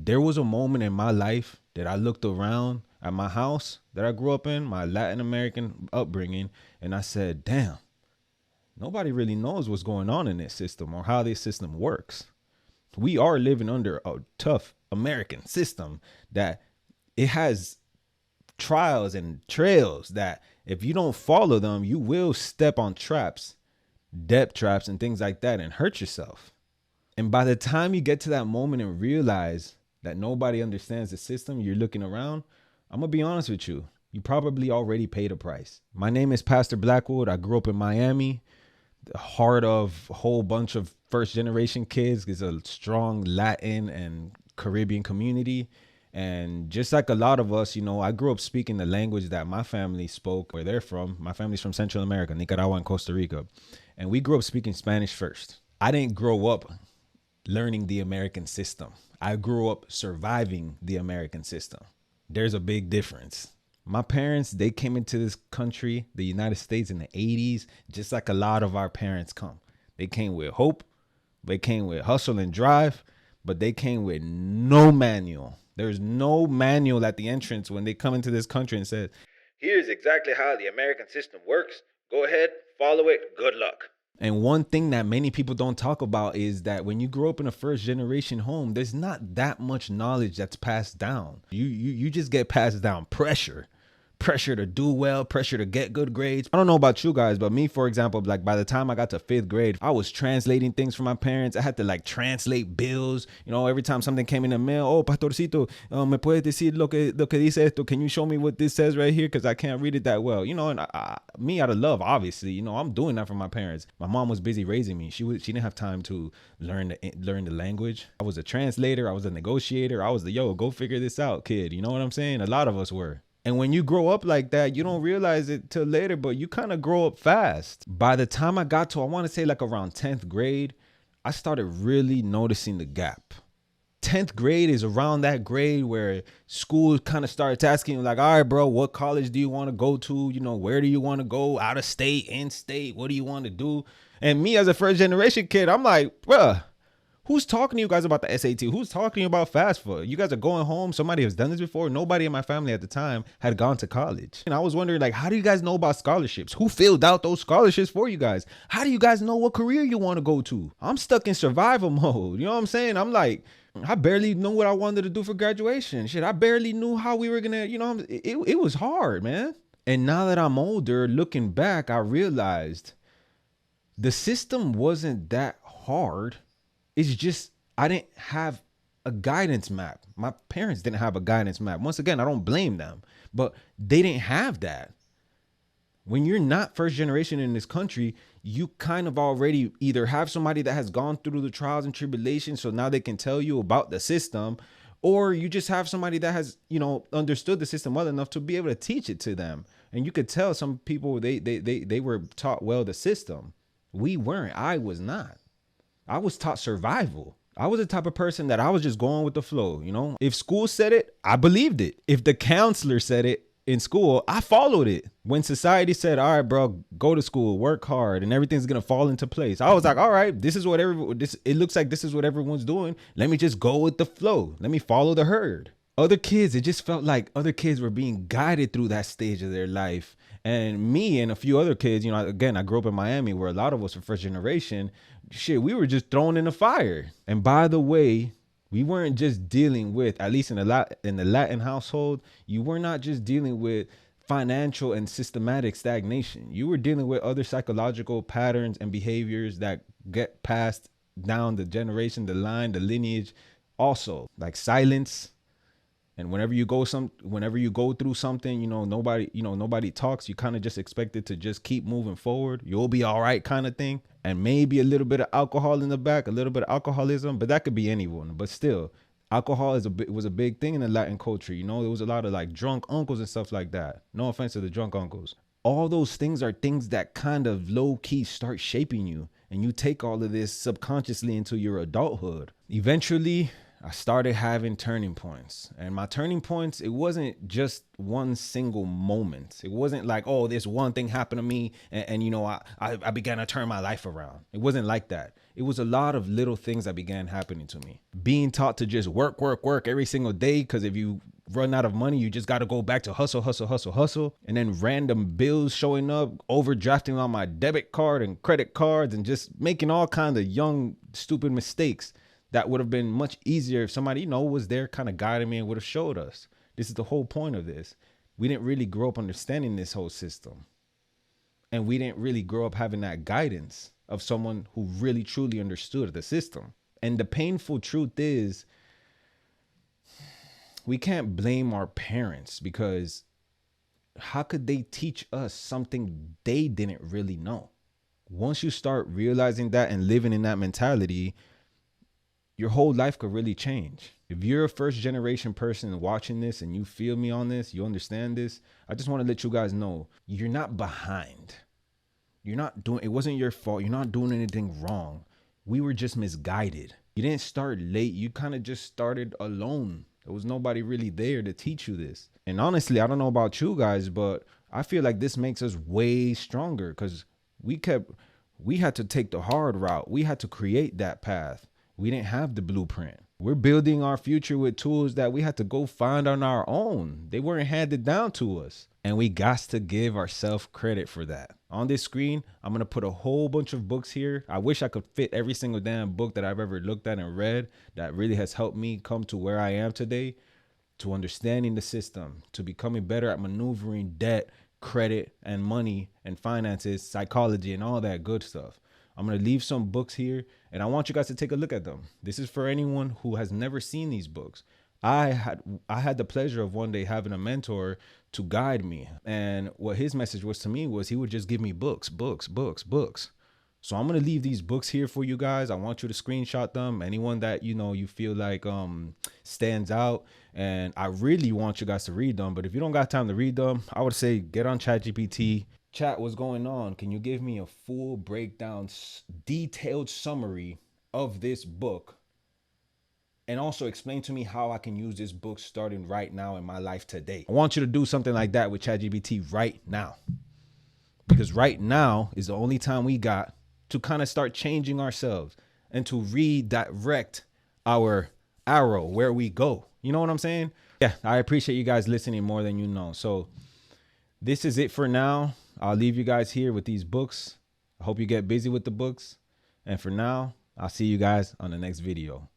There was a moment in my life that I looked around at my house that I grew up in, my Latin American upbringing, and I said, damn, nobody really knows what's going on in this system or how this system works. We are living under a tough American system that it has trials and trails that if you don't follow them, you will step on traps, debt traps, and things like that and hurt yourself. And by the time you get to that moment and realize that nobody understands the system, you're looking around, I'm going to be honest with you. You probably already paid a price. My name is Pastor Blackwood. I grew up in Miami, the heart of a whole bunch of first generation kids. It's a strong Latin and Caribbean community. And just like a lot of us, I grew up speaking the language that my family spoke, where they're from. My family's from Central America, Nicaragua and Costa Rica. And we grew up speaking Spanish first. I didn't grow up learning the American system. I grew up surviving the American system. There's a big difference. My parents, they came into this country, the United States, in the 80s, just like a lot of our parents come. They came with hope. They came with hustle and drive, but they came with no manual. There's no manual at the entrance when they come into this country and says, here's exactly how the American system works. Go ahead, follow it. Good luck. And one thing that many people don't talk about is that when you grow up in a first generation home, there's not that much knowledge that's passed down. You just get passed down pressure to do well, pressure to get good grades. I don't know about you guys, but me, for example, like by the time I got to 5th grade, I was translating things for my parents. I had to like translate bills. Every time something came in the mail, oh, pastorcito, me puedes decir lo que dice esto? Can you show me what this says right here? Because I can't read it that well. And me out of love, obviously, I'm doing that for my parents. My mom was busy raising me. She didn't have time to learn the language. I was a translator. I was a negotiator. I was the go figure this out kid. You know what I'm saying? A lot of us were. And when you grow up like that, you don't realize it till later, but you kind of grow up fast. By the time I got to, I want to say like around 10th grade, I started really noticing the gap. 10th grade is around that grade where school kind of starts asking you like, all right, bro, what college do you want to go to? Where do you want to go? Out of state, in state? What do you want to do? And me as a first generation kid, I'm like, bruh, who's talking to you guys about the SAT? Who's talking to you about FAFSA? You guys are going home. Somebody has done this before. Nobody in my family at the time had gone to college. And I was wondering, like, how do you guys know about scholarships? Who filled out those scholarships for you guys? How do you guys know what career you want to go to? I'm stuck in survival mode. You know what I'm saying? I'm like, I barely knew what I wanted to do for graduation. Shit, I barely knew how we were going to, it was hard, man. And now that I'm older, looking back, I realized the system wasn't that hard. It's just I didn't have a guidance map. My parents didn't have a guidance map. Once again, I don't blame them, but they didn't have that. When you're not first generation in this country, you kind of already either have somebody that has gone through the trials and tribulations, so now they can tell you about the system, or you just have somebody that has, understood the system well enough to be able to teach it to them. And you could tell some people they were taught well the system. We weren't. I was not. I was taught survival. I was the type of person that I was just going with the flow. If school said it, I believed it. If the counselor said it in school, I followed it. When society said, all right, bro, go to school, work hard, and everything's going to fall into place, I was like, all right, this is what it looks like this is what everyone's doing. Let me just go with the flow. Let me follow the herd. Other kids, it just felt like other kids were being guided through that stage of their life. And me and a few other kids, again, I grew up in Miami where a lot of us were first generation. Shit, we were just thrown in the fire. And by the way, we weren't just dealing with, at least in the Latin household, you were not just dealing with financial and systematic stagnation. You were dealing with other psychological patterns and behaviors that get passed down the generation, the line, the lineage, also like silence. And whenever you go through something, nobody talks. You kind of just expect it to just keep moving forward. You'll be all right, kind of thing. And maybe a little bit of alcohol in the back, a little bit of alcoholism, but that could be anyone. But still, alcohol was a big thing in the Latin culture. There was a lot of like drunk uncles and stuff like that. No offense to the drunk uncles. All those things are things that kind of low key start shaping you, and you take all of this subconsciously into your adulthood. Eventually, I started having turning points. And my turning points, it wasn't just one single moment. It wasn't like, oh, this one thing happened to me and you know, I began to turn my life around. It wasn't like that. It was a lot of little things that began happening to me. Being taught to just work, work, work every single day, because if you run out of money, you just got to go back to hustle, hustle, hustle, hustle. And then random bills showing up, overdrafting on my debit card and credit cards, and just making all kinds of young, stupid mistakes that would have been much easier if somebody, you know, was there kind of guiding me and would have showed us. This is the whole point of this. We didn't really grow up understanding this whole system. And we didn't really grow up having that guidance of someone who really, truly understood the system. And the painful truth is, we can't blame our parents, because how could they teach us something they didn't really know? Once you start realizing that and living in that mentality, your whole life could really change. If you're a first generation person watching this and you feel me on this, you understand this, I just want to let you guys know, you're not behind. You're not doing, it wasn't your fault. You're not doing anything wrong. We were just misguided. You didn't start late. You kind of just started alone. There was nobody really there to teach you this. And honestly, I don't know about you guys, but I feel like this makes us way stronger, because we had to take the hard route. We had to create that path. We didn't have the blueprint. We're building our future with tools that we had to go find on our own. They weren't handed down to us. And we got to give ourselves credit for that. On this screen, I'm going to put a whole bunch of books here. I wish I could fit every single damn book that I've ever looked at and read that really has helped me come to where I am today, to understanding the system, to becoming better at maneuvering debt, credit, and money and finances, psychology, and all that good stuff. I'm going to leave some books here, and I want you guys to take a look at them. This is for anyone who has never seen these books. I had the pleasure of one day having a mentor to guide me. And what his message was to me was he would just give me books, books, books, books. So I'm going to leave these books here for you guys. I want you to screenshot them. Anyone that, you know, you feel like stands out. And I really want you guys to read them. But if you don't got time to read them, I would say get on ChatGPT. Chat, what's going on? Can you give me a full breakdown, detailed summary of this book? And also explain to me how I can use this book starting right now in my life today. I want you to do something like that with ChatGPT right now. Because right now is the only time we got to kind of start changing ourselves and to redirect our arrow where we go. You know what I'm saying? Yeah, I appreciate you guys listening more than you know. So this is it for now. I'll leave you guys here with these books. I hope you get busy with the books. And for now, I'll see you guys on the next video.